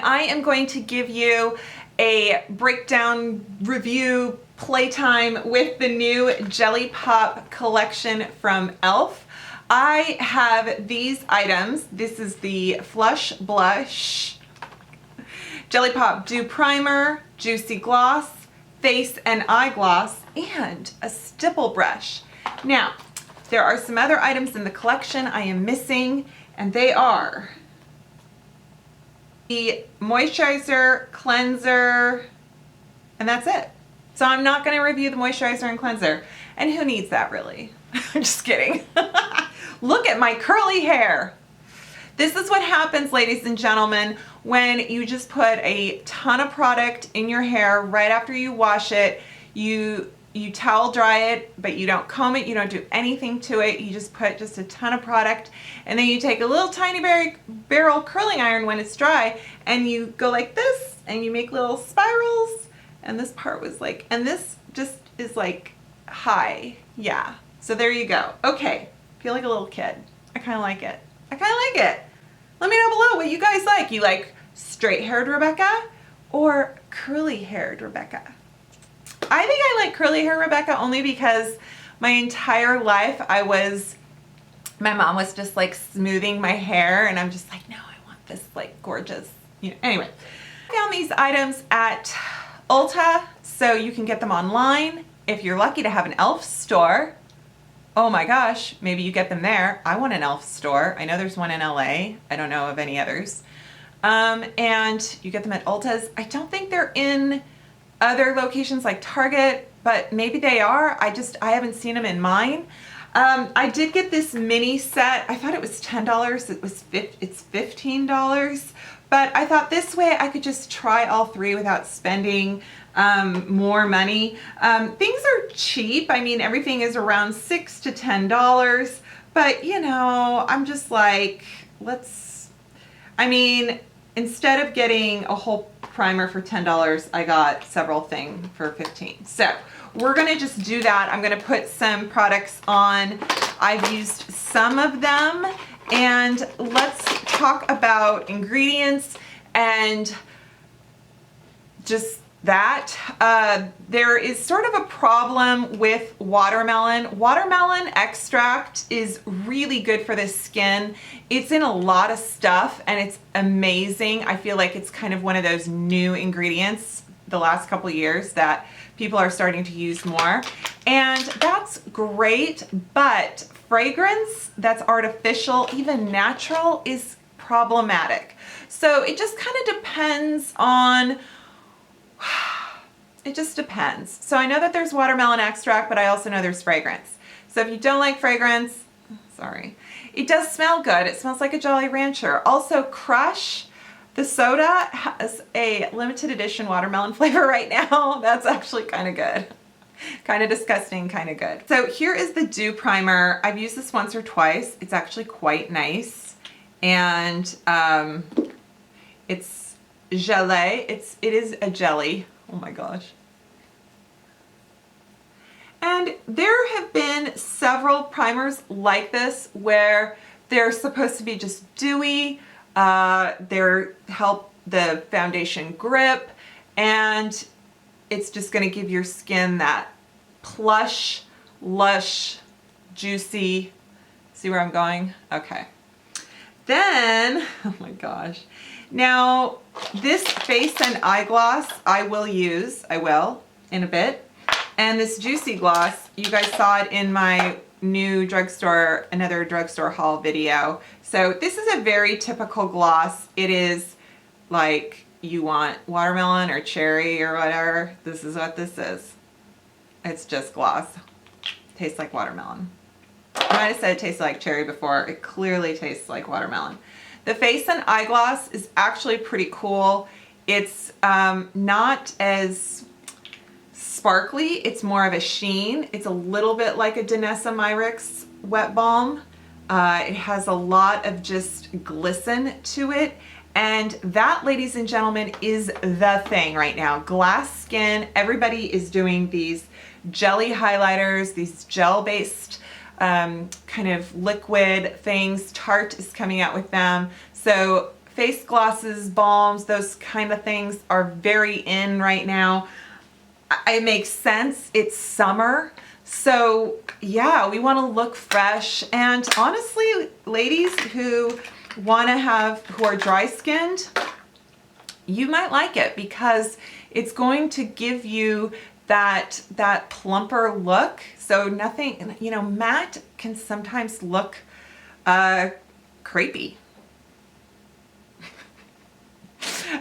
I am going to give you a breakdown review playtime with the new Jelly Pop collection from e.l.f. I have these items. This is the Flush Blush Jelly Pop Dew Primer, Juicy Gloss, Face and Eye Gloss, and a stipple brush. Now, there are some other items in the collection I am missing, and they are the moisturizer, cleanser, and that's it. So I'm not going to review the moisturizer and cleanser. And who needs that really? I'm just kidding. Look at my curly hair. This is what happens, ladies and gentlemen, when you just put a ton of product in your hair right after you wash it. You towel dry it, but you don't comb it, you don't do anything to it. You just put just a ton of product, and then you take a little tiny barrel curling iron when it's dry, and you go like this, and you make little spirals, and this part was like, and this just is like high. Yeah, so there you go. Okay, feel like a little kid. I kind of like it. I kind of like it. Let me know below what you guys like. You like straight-haired Rebecca or curly-haired Rebecca? I think I like curly-haired Rebecca only because my entire life my mom was just like smoothing my hair, and I'm just like, no, I want this like gorgeous, you know. Anyway, I found these items at Ulta, so you can get them online. If you're lucky to have an e.l.f. store, oh my gosh, maybe you get them there. I want an e.l.f. store. I know there's one in LA. I don't know of any others. And you get them at Ulta's. I don't think they're in other locations like Target, but maybe they are. I haven't seen them in mine. I did get this mini set. I thought it was $10. It's $15, but I thought this way I could just try all three without spending more money. Things are cheap. I mean, everything is around $6 to $10, but you know, I'm just like, instead of getting a whole primer for $10, I got several things for $15. So we're gonna just do that. I'm gonna put some products on. I've used some of them, and let's talk about ingredients and just that. There is sort of a problem with watermelon. Watermelon extract is really good for the skin. It's in a lot of stuff and it's amazing. I feel like it's kind of one of those new ingredients the last couple of years that people are starting to use more. And that's great, but fragrance that's artificial, even natural, is problematic. So it just kind of depends on it just depends. So I know that there's watermelon extract, but I also know there's fragrance. So if you don't like fragrance, sorry. It does smell good. It smells like a Jolly Rancher. Also, Crush, the soda, has a limited edition watermelon flavor right now. That's actually kind of good. Kind of disgusting, kind of good. So here is the Dew Primer. I've used this once or twice. It's actually quite nice. And it's gelee. It is a jelly. Oh my gosh. And there have been several primers like this where they're supposed to be just dewy. They help the foundation grip, and it's just going to give your skin that plush, lush, juicy. See where I'm going? Okay. Then, oh my gosh. Now, this face and eye gloss I will in a bit. And this Juicy Gloss, you guys saw it in my new another drugstore haul video. So this is a very typical gloss. It is like you want watermelon or cherry or whatever. This is what this is. It's just gloss. Tastes like watermelon. I might have said it tasted like cherry before. It clearly tastes like watermelon. The face and eye gloss is actually pretty cool. It's not as sparkly. It's more of a sheen. It's a little bit like a Danessa Myricks wet balm. It has a lot of just glisten to it. And that, ladies and gentlemen, is the thing right now. Glass skin. Everybody is doing these jelly highlighters, these gel-based kind of liquid things. Tarte is coming out with them. So face glosses, balms, those kind of things are very in right now. It makes sense. It's summer. So yeah, we want to look fresh. And honestly, ladies who are dry skinned, you might like it because it's going to give you that plumper look. So nothing, you know, matte can sometimes look crepey.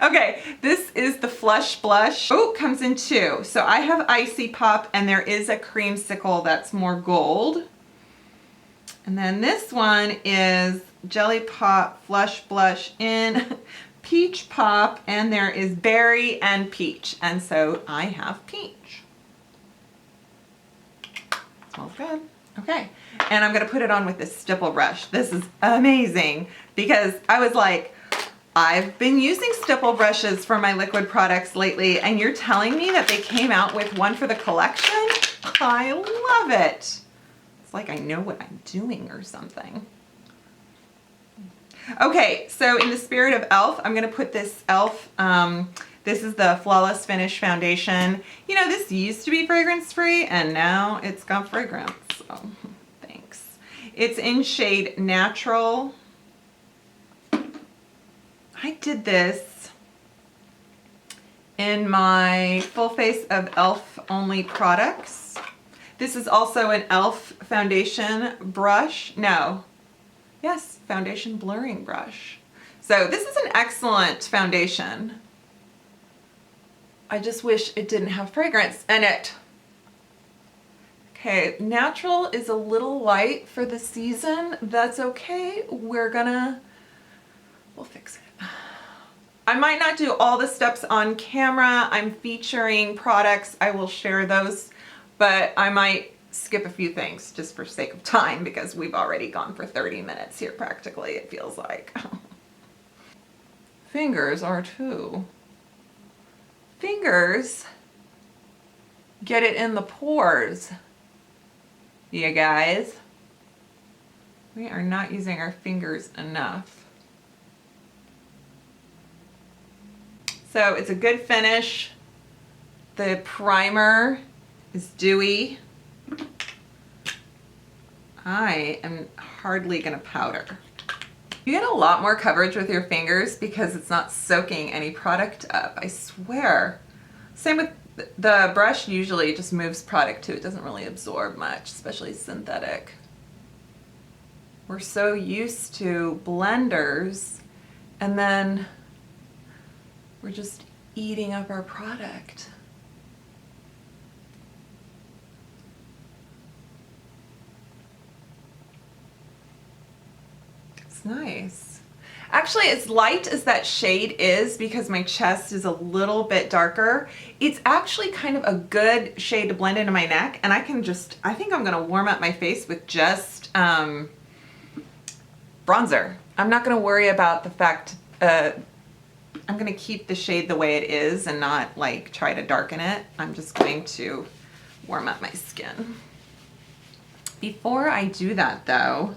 Okay, this is the Flush Blush. Oh, comes in two. So I have Icy Pop and there is a creamsicle that's more gold. And then this one is Jelly Pop Flush Blush in Peach Pop, and there is berry and peach. And so I have peach. Smells good. Okay, and I'm gonna put it on with this stipple brush. This is amazing because I was like, I've been using stipple brushes for my liquid products lately, and you're telling me that they came out with one for the collection? I love it. It's like I know what I'm doing or something. Okay, so in the spirit of e.l.f., I'm gonna put this e.l.f. This is the Flawless Finish Foundation. You know, this used to be fragrance-free, and now it's got fragrance, so thanks. It's in shade Natural. I did this in my Full Face of e.l.f. only products. This is also an e.l.f. foundation brush. No. Yes, foundation blurring brush. So this is an excellent foundation. I just wish it didn't have fragrance in it. Okay, Natural is a little light for the season. That's okay. We'll fix it. I might not do all the steps on camera. I'm featuring products. I will share those, but I might skip a few things just for sake of time because we've already gone for 30 minutes here practically, it feels like. Fingers are too. Fingers get it in the pores, you guys. We are not using our fingers enough. So it's a good finish. The primer is dewy. I am hardly gonna powder. You get a lot more coverage with your fingers because it's not soaking any product up, I swear. Same with the brush, usually just moves product too. It doesn't really absorb much, especially synthetic. We're so used to blenders and then we're just eating up our product. It's nice. Actually, as light as that shade is, because my chest is a little bit darker, it's actually kind of a good shade to blend into my neck, and I think I'm gonna warm up my face with just bronzer. I'm not gonna worry about the fact, I'm gonna keep the shade the way it is and not like try to darken it. I'm just going to warm up my skin. Before I do that though,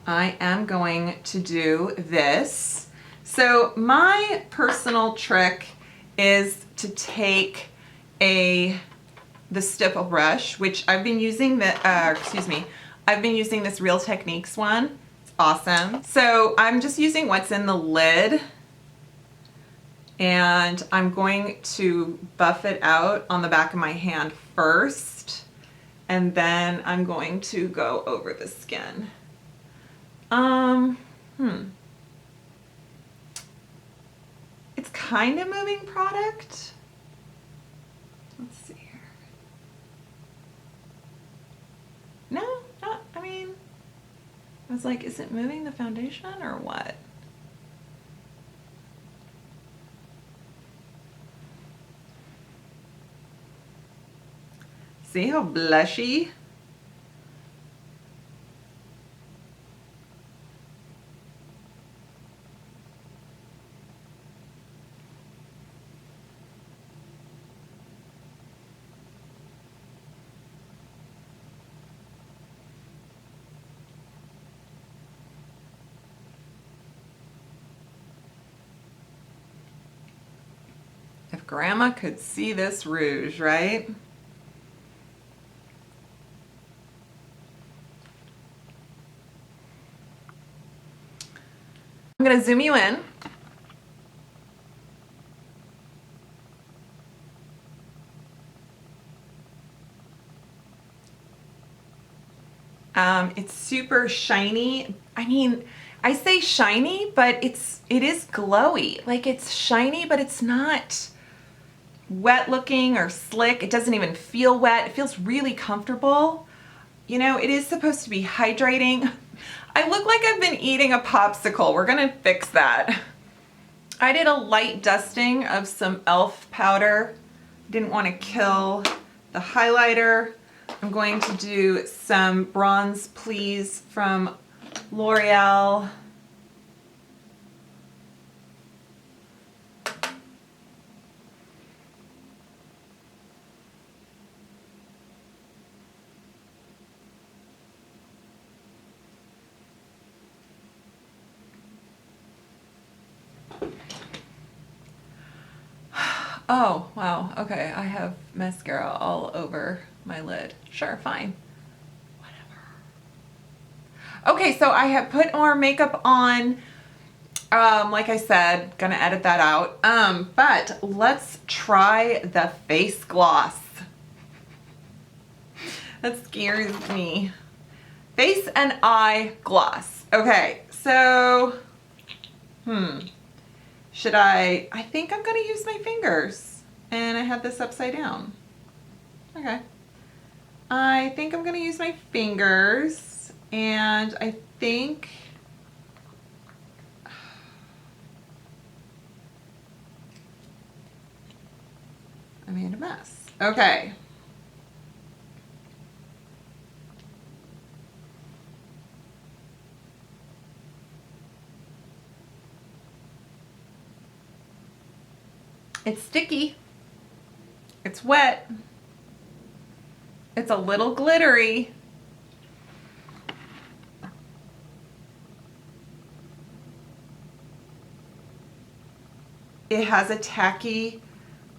I am going to do this. So my personal trick is to take the stipple brush, which I've been using I've been using this Real Techniques one. It's awesome. So I'm just using what's in the lid, and I'm going to buff it out on the back of my hand first, and then I'm going to go over the skin. It's kind of moving product. Let's see here. No, not, I mean, I was like, is it moving the foundation or what? See how blushy? Grandma could see this rouge, right? I'm gonna zoom you in. It's super shiny. I mean, I say shiny, but it is glowy. Like, it's shiny, but it's not wet looking or slick. It doesn't even feel wet. It feels really comfortable. You know, it is supposed to be hydrating. I look like I've been eating a popsicle. We're gonna fix that. I did a light dusting of some e.l.f. powder. Didn't want to kill the highlighter. I'm going to do some Bronze Please from L'Oreal. Oh, wow. Okay, I have mascara all over my lid. Sure, fine. Whatever. Okay, so I have put more makeup on. Like I said, gonna edit that out. But let's try the face gloss. That scares me. Face and eye gloss. Okay, so, should I think I'm gonna use my fingers, and I have this upside down. Okay. I think I'm gonna use my fingers, and I think I made a mess. Okay. It's sticky. It's wet. It's a little glittery. It has a tacky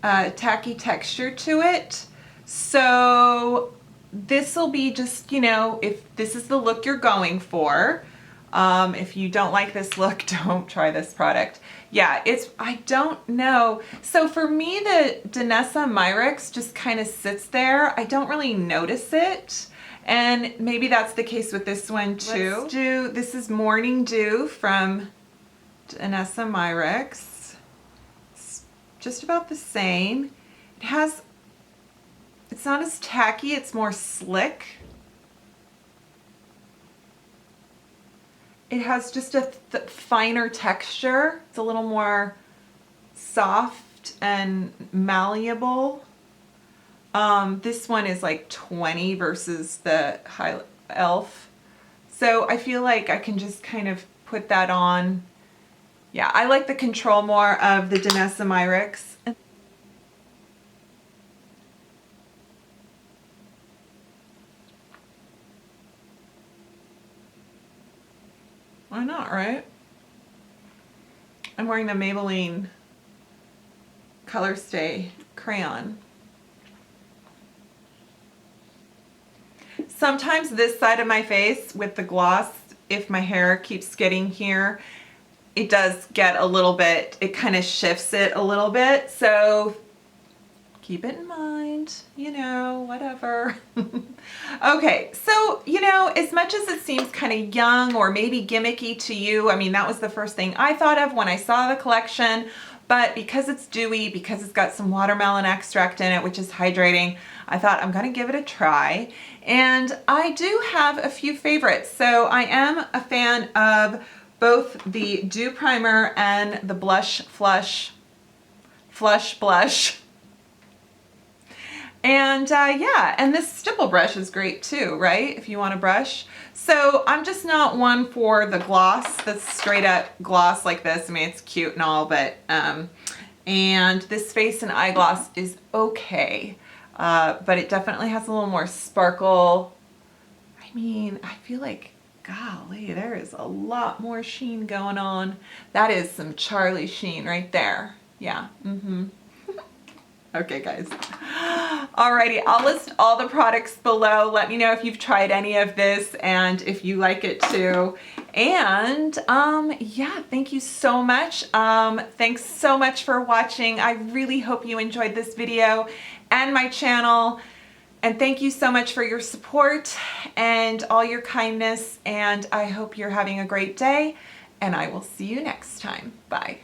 texture to it. So this will be just, you know, if this is the look you're going for. If you don't like this look, don't try this product. Yeah, I don't know. So for me, the Danessa Myricks just kind of sits there. I don't really notice it. And maybe that's the case with this one too. This is Morning Dew from Danessa Myricks. It's just about the same. It's not as tacky, it's more slick. It has just a finer texture. It's a little more soft and malleable. This one is like 20 versus the high e.l.f. So I feel like I can just kind of put that on. Yeah, I like the control more of the Danessa Myricks. Why not, right? I'm wearing the Maybelline Colorstay Crayon. Sometimes this side of my face with the gloss, if my hair keeps getting here, it does get a little bit, it kind of shifts it a little bit. So keep it in mind, you know, whatever. Okay, so, you know, as much as it seems kind of young or maybe gimmicky to you, I mean, that was the first thing I thought of when I saw the collection, but because it's dewy, because it's got some watermelon extract in it, which is hydrating, I thought I'm gonna give it a try. And I do have a few favorites. So I am a fan of both the Dew Primer and the Flush Blush. And yeah, and this stipple brush is great too, right? If you want to brush. So I'm just not one for the gloss that's straight up gloss like this. I mean, it's cute and all, but, and this face and eye gloss is okay. But it definitely has a little more sparkle. I mean, I feel like, golly, there is a lot more sheen going on. That is some Charlie sheen right there. Yeah. Okay, guys. Alrighty, I'll list all the products below. Let me know if you've tried any of this and if you like it too. And yeah, thank you so much. Thanks so much for watching. I really hope you enjoyed this video and my channel. And thank you so much for your support and all your kindness. And I hope you're having a great day. And I will see you next time. Bye.